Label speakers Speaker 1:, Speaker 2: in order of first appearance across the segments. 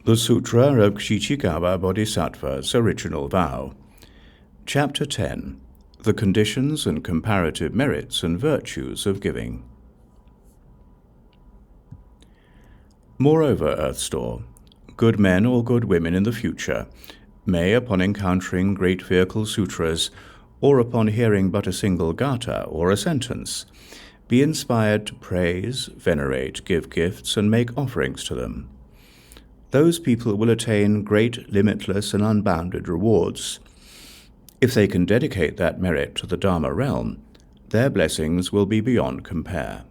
Speaker 1: The Sutra of Kṣitigarbha Bodhisattva's Original Vow. Chapter 10. The Conditions and Comparative Merits and Virtues of Giving. Moreover, Earth Store, good men or good women in the future may, upon encountering great vehicle sutras, or upon hearing but a single gatha or a sentence, be inspired to praise, venerate, give gifts, and make offerings to them. Those people will attain great, limitless, and unbounded rewards. If they can dedicate that merit to the Dharma Realm, their blessings will be beyond compare.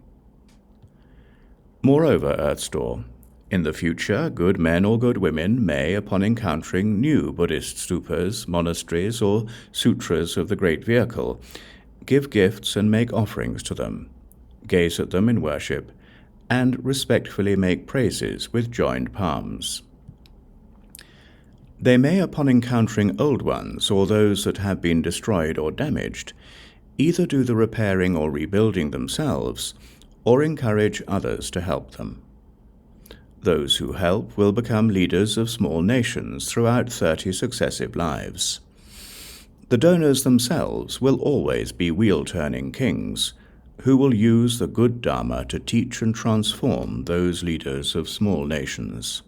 Speaker 1: Moreover, Earth Store, in the future, good men or good women may, upon encountering new Buddhist stupas, monasteries, or sutras of the Great Vehicle, give gifts and make offerings to them, gaze at them in worship, and respectfully make praises with joined palms. They may, upon encountering old ones or those that have been destroyed or damaged, either do the repairing or rebuilding themselves, or encourage others to help them. Those who help will become leaders of small nations throughout 30 successive lives. The donors themselves will always be wheel-turning kings, who will use the good Dharma to teach and transform those leaders of small nations.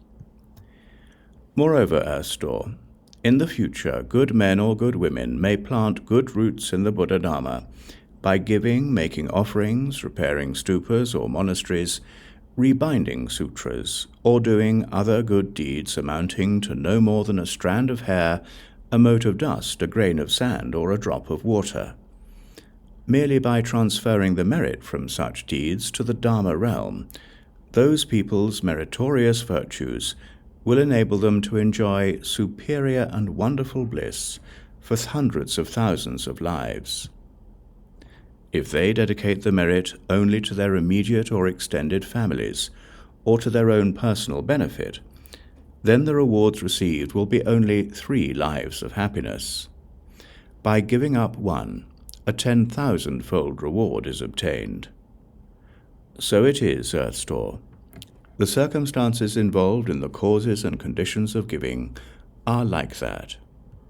Speaker 1: Moreover, Earth Store, in the future, good men or good women may plant good roots in the Buddha Dharma by giving, making offerings, repairing stupas or monasteries, rebinding sutras, or doing other good deeds amounting to no more than a strand of hair, a mote of dust, a grain of sand, or a drop of water. Merely by transferring the merit from such deeds to the Dharma realm, those people's meritorious virtues will enable them to enjoy superior and wonderful bliss for hundreds of thousands of lives. If they dedicate the merit only to their immediate or extended families, or to their own personal benefit, then the rewards received will be only 3 lives of happiness. By giving up one, a 10,000-fold reward is obtained. So it is, Earth Store. The circumstances involved in the causes and conditions of giving are like that.